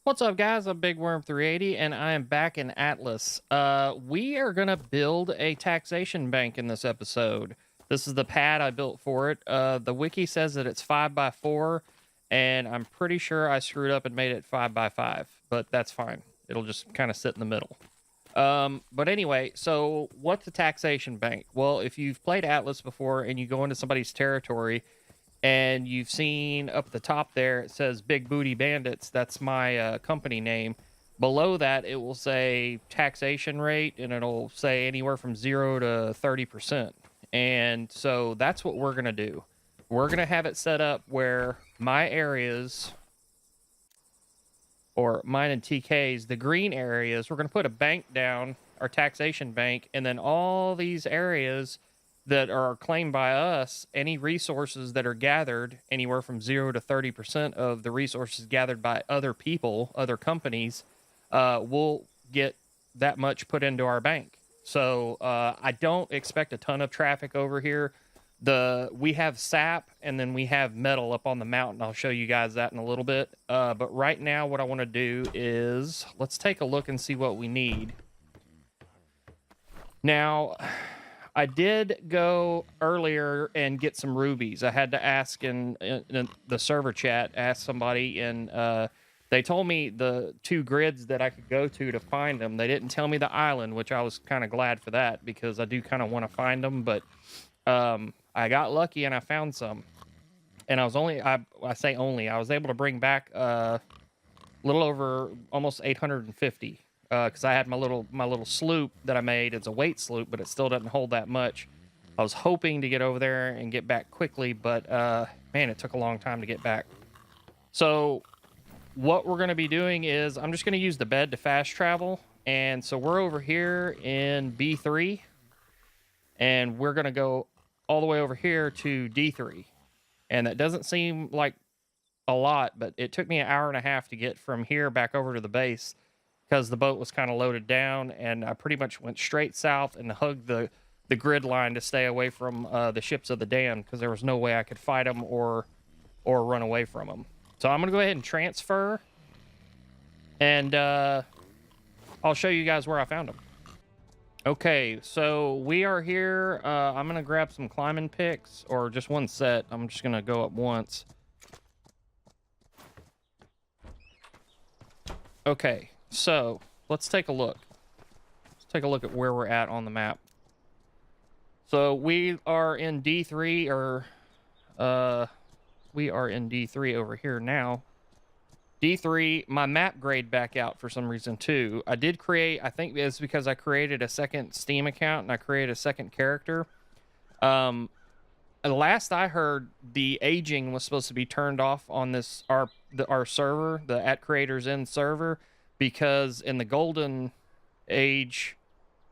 What's up, guys? I'm Big Worm 380, and I am back in Atlas. We are gonna build a taxation bank in this episode. This is the pad I built for it. The wiki says that it's 5x4, and I'm pretty sure I screwed up and made it 5x5, but that's fine. It'll just kind of sit in the middle. But anyway, so what's a taxation bank? Well, if you've played Atlas before and you go into somebody's territory, and you've seen up at the top there, it says Big Booty Bandits. That's my company name. Below that, it will say taxation rate, and it'll say anywhere from 0 to 30%. And so that's what we're going to do. We're going to have it set up where my areas, or mine and TK's, the green areas, we're going to put a bank down, our taxation bank, and then all these areas that are claimed by us, any resources that are gathered, anywhere from 0 to 30% of the resources gathered by other people, other companies, will get that much put into our bank. So I don't expect a ton of traffic over here. We have sap, and then we have metal up on the mountain. I'll show you guys that in a little bit. But right now, what I want to do is, let's take a look and see what we need. Now, I did go earlier and get some rubies. I had to ask in the server chat, ask somebody, and they told me the 2 grids that I could go to find them. They didn't tell me the island, which I was kind of glad for that, because I do kind of want to find them. But I got lucky and I found some. And I was I was able to bring back a little over almost 850. Because I had my little sloop that I made. It's a weight sloop, but it still doesn't hold that much. I was hoping to get over there and get back quickly, but man, it took a long time to get back. So what we're going to be doing is I'm just going to use the bed to fast travel. And so we're over here in B3, and we're going to go all the way over here to D3. And that doesn't seem like a lot, but it took me an hour and a half to get from here back over to the base, because the boat was kind of loaded down, and I pretty much went straight south and hugged the grid line to stay away from the ships of the damned, because there was no way I could fight them or run away from them. So I'm going to go ahead and transfer, and I'll show you guys where I found them. Okay, so we are here. I'm going to grab some climbing picks, or just one set. I'm just going to go up once. Okay. So let's take a look. Let's take a look at where we're at on the map. So we are in D3, we are in D3 over here now. D3, my map grayed back out for some reason too. I did create, I think it's because I created a second Steam account and I created a second character. Last I heard, the aging was supposed to be turned off on this our server, the @CreatorsEnd server, because in the Golden Age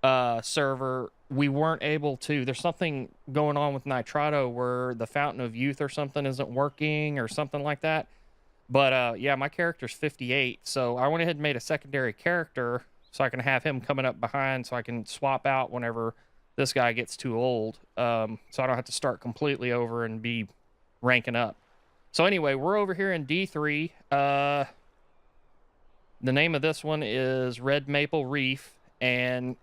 server, we weren't able to. There's something going on with Nitrado where the Fountain of Youth or something isn't working or something like that. But yeah, my character's 58, so I went ahead and made a secondary character so I can have him coming up behind, so I can swap out whenever this guy gets too old, so I don't have to start completely over and be ranking up. So anyway, we're over here in D3. The name of this one is Red Maple Reef, and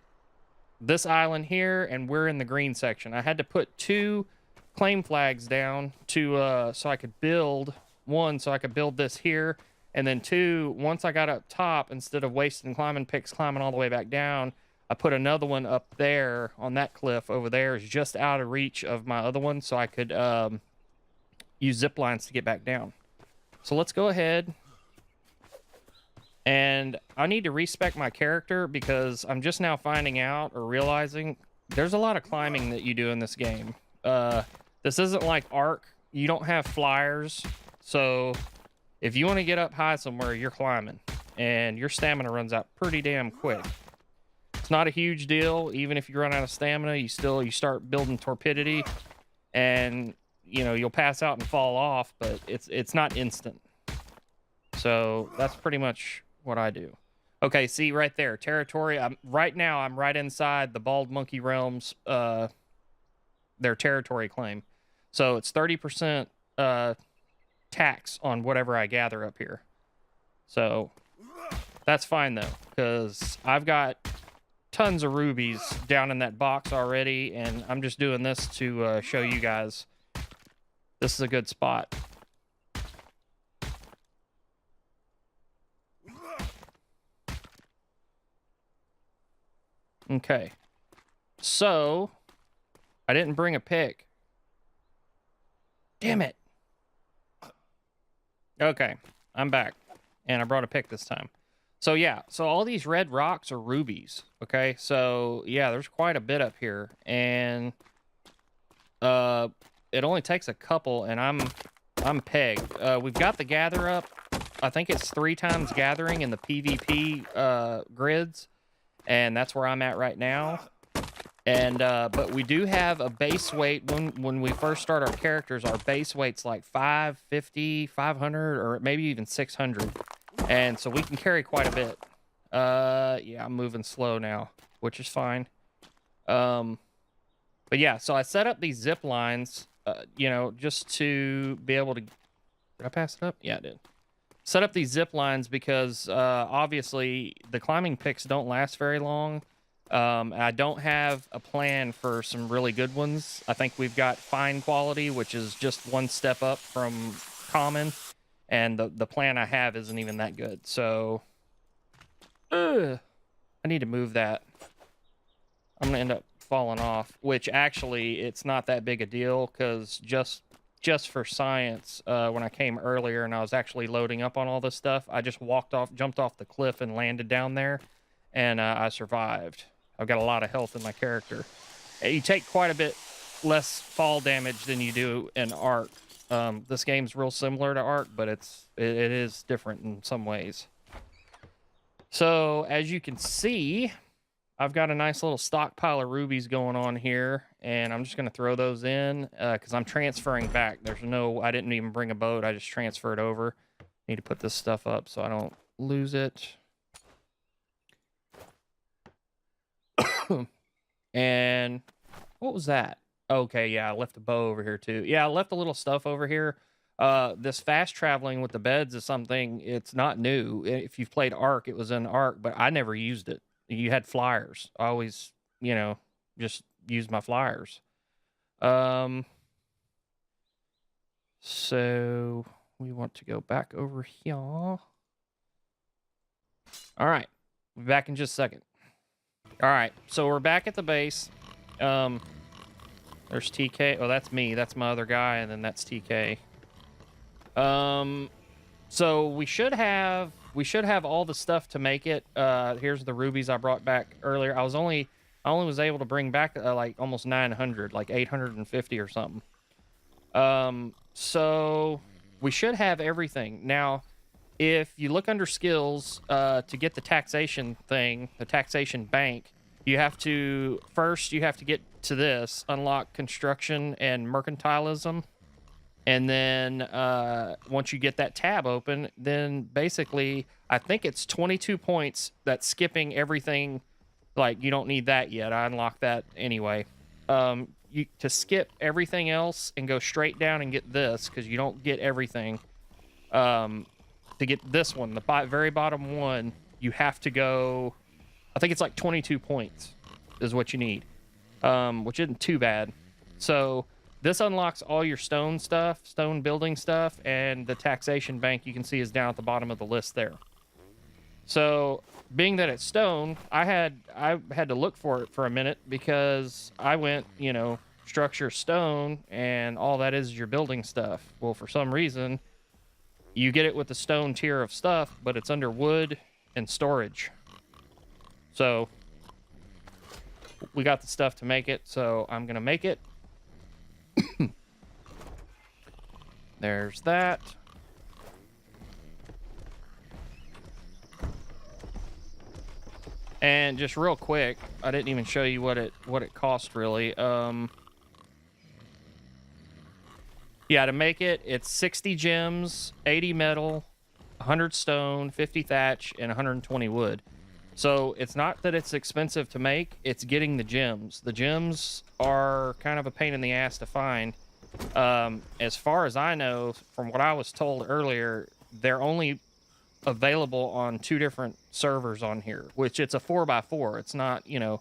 this island here, and we're in the green section. I had to put 2 claim flags down to so I could build one, so I could build this here, and then 2, once I got up top, instead of wasting climbing picks climbing all the way back down, I put another one up there on that cliff over there, is just out of reach of my other one, so I could use zip lines to get back down. So let's go ahead. And I need to respec my character, because I'm just now finding out or realizing there's a lot of climbing that you do in this game. This isn't like Ark. You don't have flyers. So if you want to get up high somewhere, you're climbing. And your stamina runs out pretty damn quick. It's not a huge deal. Even if you run out of stamina, you start building torpidity. And, you know, you'll pass out and fall off, but it's not instant. So that's pretty much what I do. Okay, see right there, territory. Right now I'm right inside the Bald Monkey Realms, their territory claim. So it's 30% tax on whatever I gather up here. So That's fine though, because I've got tons of rubies down in that box already, and I'm just doing this to show you guys this is a good spot. Okay, so I didn't bring a pick. Damn it. Okay, I'm back, and I brought a pick this time. So yeah, so all these red rocks are rubies. Okay, so yeah, there's quite a bit up here, and it only takes a couple, and I'm pegged. We've got the gather up. I think it's 3 times gathering in the PvP grids, and that's where I'm at right now. And but we do have a base weight when we first start our characters. Our base weight's like 550, 500, or maybe even 600, and so we can carry quite a bit. Yeah, I'm moving slow now, which is fine. But yeah, so I set up these zip lines, you know, just to be able to. Did I pass it up? Yeah, I did. Set up these zip lines because obviously the climbing picks don't last very long. And I don't have a plan for some really good ones. I think we've got fine quality, which is just one step up from common, and the plan I have isn't even that good. So I need to move that. I'm gonna end up falling off, which actually it's not that big a deal, because just for science, when I came earlier and I was actually loading up on all this stuff, I just jumped off the cliff and landed down there, and I survived. I've got a lot of health in my character. You take quite a bit less fall damage than you do in Ark. This game's real similar to Ark, but it is different in some ways. So as you can see, I've got a nice little stockpile of rubies going on here, and I'm just going to throw those in because I'm transferring back. I didn't even bring a boat. I just transferred over. Need to put this stuff up so I don't lose it. And what was that? Okay, yeah, I left a bow over here too. Yeah, I left a little stuff over here. This fast traveling with the beds is something, it's not new. If you've played Ark, it was in Ark, but I never used it. You had flyers. I always, you know, just used my flyers. So we want to go back over here. All right, we'll be back in just a second. All right, so we're back at the base. There's TK. Oh, that's me. That's my other guy, and then that's TK. So we should have all the stuff to make it. Here's the rubies I brought back earlier. I only was able to bring back like almost 900, like 850 or something. So we should have everything now. If you look under skills, to get the taxation thing, the Taxation Bank, you have to get to this, unlock construction and mercantilism. And then once you get that tab open, then basically, I think it's 22 points that's skipping everything. Like, you don't need that yet. I unlocked that anyway. To skip everything else and go straight down and get this, because you don't get everything. To get this one, the very bottom one, you have to go, I think it's like 22 points is what you need, which isn't too bad. So this unlocks all your stone building stuff, and the Taxation Bank, you can see, is down at the bottom of the list there. So being that it's stone, I had to look for it for a minute, because I went, you know, structure stone, and all that is your building stuff. Well, for some reason, you get it with the stone tier of stuff, but it's under wood and storage. So we got the stuff to make it, so I'm gonna make it. There's that. And just real quick, I didn't even show you what it cost really. Yeah, to make it, it's 60 gems, 80 metal, 100 stone, 50 thatch, and 120 wood. So it's not that it's expensive to make, it's getting the gems. The gems are kind of a pain in the ass to find. As far as I know, from what I was told earlier, they're only available on 2 different servers on here, which it's a 4x4. It's not, you know,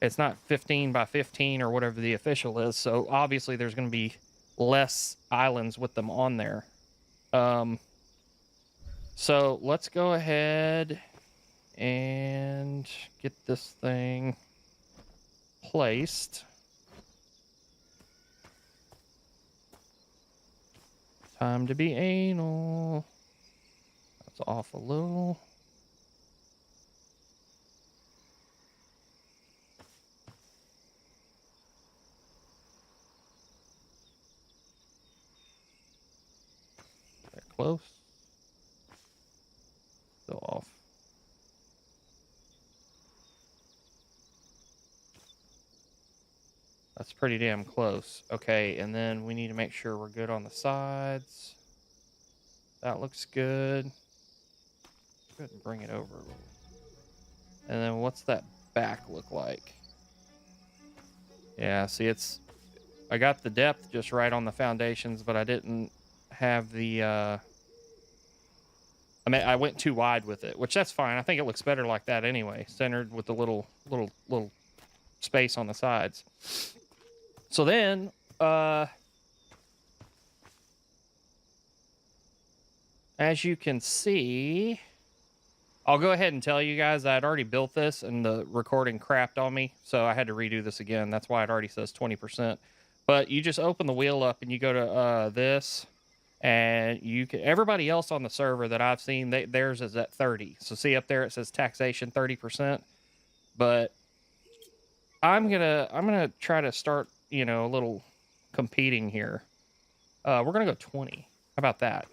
it's not 15 by 15 or whatever the official is. So obviously there's going to be less islands with them on there. So let's go ahead and get this thing placed. Time to be anal. That's off a little. That close. Still off. That's pretty damn close. Okay, and then we need to make sure we're good on the sides. That looks good. Go ahead and bring it over a little. And then what's that back look like? Yeah, see, I got the depth just right on the foundations, but I didn't have the, I mean, I went too wide with it, which that's fine. I think it looks better like that anyway, centered with the little space on the sides. So then, as you can see, I'll go ahead and tell you guys I had already built this and the recording crapped on me, so I had to redo this again. That's why it already says 20%. But you just open the wheel up and you go to this, and you can. Everybody else on the server that I've seen, theirs is at 30. So see up there it says taxation 30%. But I'm gonna try to start, you know, a little competing here. We're gonna go 20. How about that?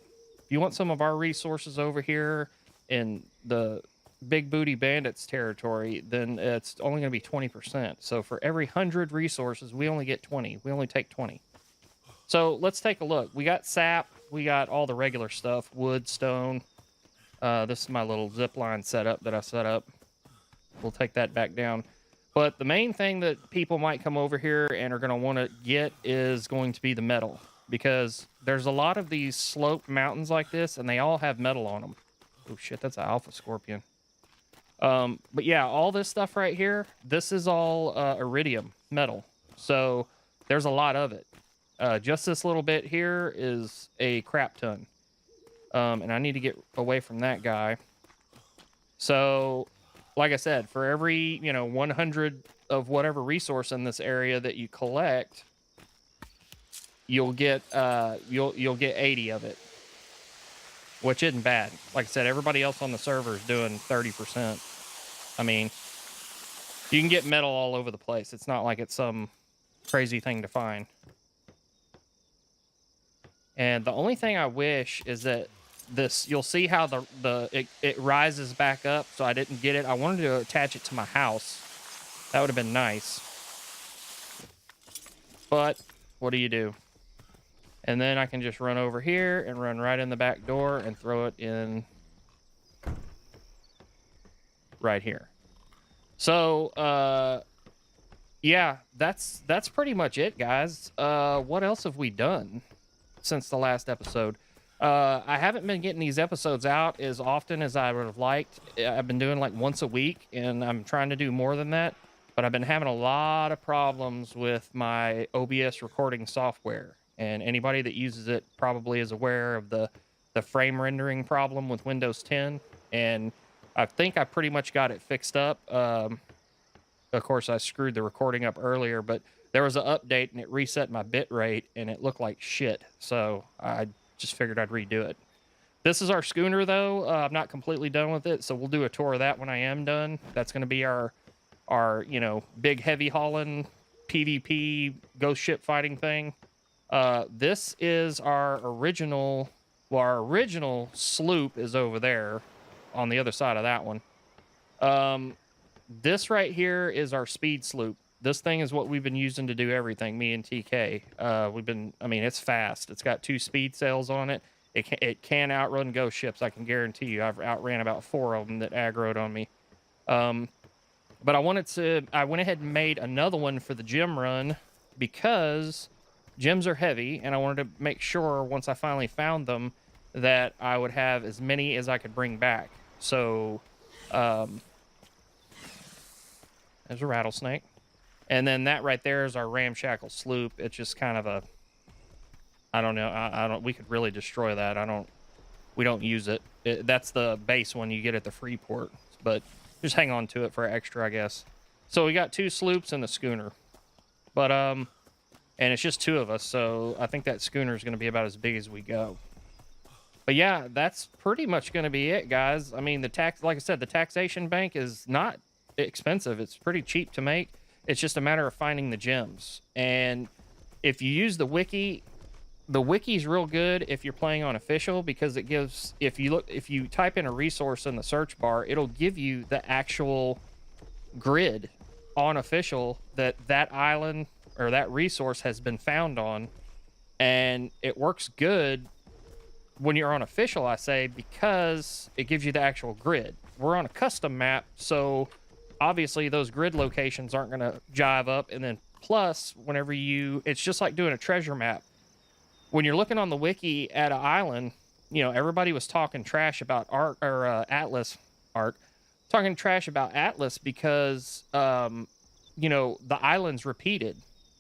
If you want some of our resources over here in the Big Booty Bandits territory, then it's only going to be 20%. So for every 100 resources, we only get 20. We only take 20. So let's take a look. We got sap. We got all the regular stuff. Wood, stone. This is my little zip line setup that I set up. We'll take that back down. But the main thing that people might come over here and are going to want to get is going to be the metal. Because there's a lot of these sloped mountains like this, and they all have metal on them. Oh shit, that's an alpha scorpion. But yeah, all this stuff right here, this is all iridium metal. So there's a lot of it. Just this little bit here is a crap ton. And I need to get away from that guy. So, like I said, for every, 100 of whatever resource in this area that you collect, you'll get 80 of it. Which isn't bad. Like I said, everybody else on the server is doing 30%. I mean, you can get metal all over the place. It's not like it's some crazy thing to find. And the only thing I wish is that this, you'll see how it rises back up. So I didn't get it. I wanted to attach it to my house. That would have been nice. But what do you do? And then I can just run over here and run right in the back door and throw it in right here. So, yeah, that's pretty much it, guys. What else have we done since the last episode? I haven't been getting these episodes out as often as I would have liked. I've been doing like once a week, and I'm trying to do more than that. But I've been having a lot of problems with my OBS recording software. And anybody that uses it probably is aware of the frame rendering problem with Windows 10. And I think I pretty much got it fixed up. Of course, I screwed the recording up earlier, but there was an update and it reset my bit rate and it looked like shit. So I just figured I'd redo it. This is our schooner, though. I'm not completely done with it, so we'll do a tour of that when I am done. That's going to be our big heavy hauling PvP ghost ship fighting thing. This is our original sloop is over there on the other side of that one. This right here is our speed sloop. This thing is what we've been using to do everything, me and TK. It's fast. It's got 2 speed sails on it. It can outrun ghost ships, I can guarantee you. I've outran about 4 of them that aggroed on me. But I went ahead and made another one for the gym run because gyms are heavy, and I wanted to make sure once I finally found them that I would have as many as I could bring back. So, there's a rattlesnake. And then that right there is our ramshackle sloop. It's just kind of a, I don't know. I don't, we could really destroy that. We don't use it. That's the base one you get at the free port, but just hang on to it for extra, I guess. So we got 2 sloops and a schooner, but, and it's just 2 of us. So I think that schooner is going to be about as big as we go. But yeah, that's pretty much going to be it, guys. I mean, like I said, the Taxation Bank is not expensive. It's pretty cheap to make. It's just a matter of finding the gems. And if you use the wiki's real good if you're playing on official, because it gives, if you type in a resource in the search bar, it'll give you the actual grid on official that island or that resource has been found on. And it works good when you're on official, I say, because it gives you the actual grid. We're on a custom map, so obviously those grid locations aren't going to jive up. And then plus, whenever it's just like doing a treasure map. When you're looking on the wiki at an island, you know, everybody was talking trash about Atlas talking trash about Atlas because, you know, the islands repeated.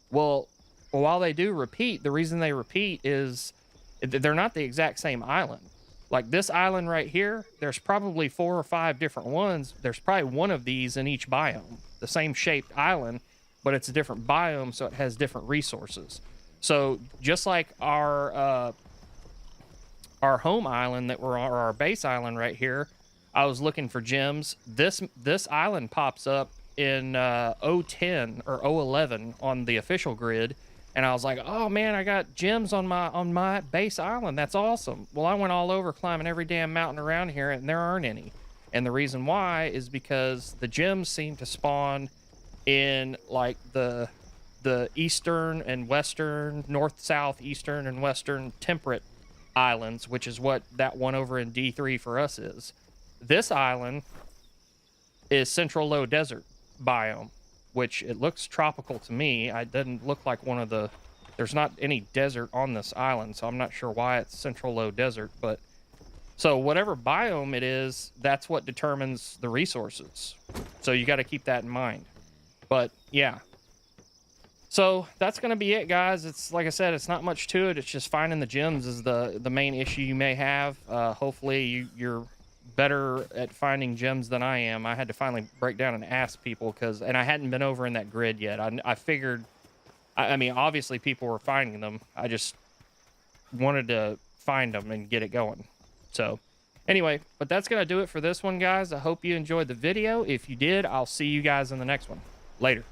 Well, while they do repeat, the reason they repeat is they're not the exact same island. Like this island right here, there's probably 4 or 5 different ones. There's probably one of these in each biome, the same shaped island, but it's a different biome, so it has different resources. So just like our home island that we're on, or our base island right here, I was looking for gems. This island pops up in 010 or 011 on the official grid. And I was like, oh man, I got gems on my base island. That's awesome. Well, I went all over climbing every damn mountain around here and there aren't any. And the reason why is because the gems seem to spawn in like the eastern and western, north, south, eastern and western temperate islands, which is what that one over in D3 for us is. This island is central low desert biome, which it looks tropical to me. It doesn't look like one of the, there's not any desert on this island, so I'm not sure why it's central low desert. But so whatever biome it is, that's what determines the resources. So you got to keep that in mind. But yeah, so that's going to be it, guys. It's like I said, it's not much to it. It's just finding the gems is the main issue you may have. Hopefully you're better at finding gems than I am. I had to finally break down and ask people and I hadn't been over in that grid yet. I figured, I mean, obviously people were finding them. I just wanted to find them and get it going. So anyway, but that's going to do it for this one, guys. I hope you enjoyed the video. If you did, I'll see you guys in the next one. Later.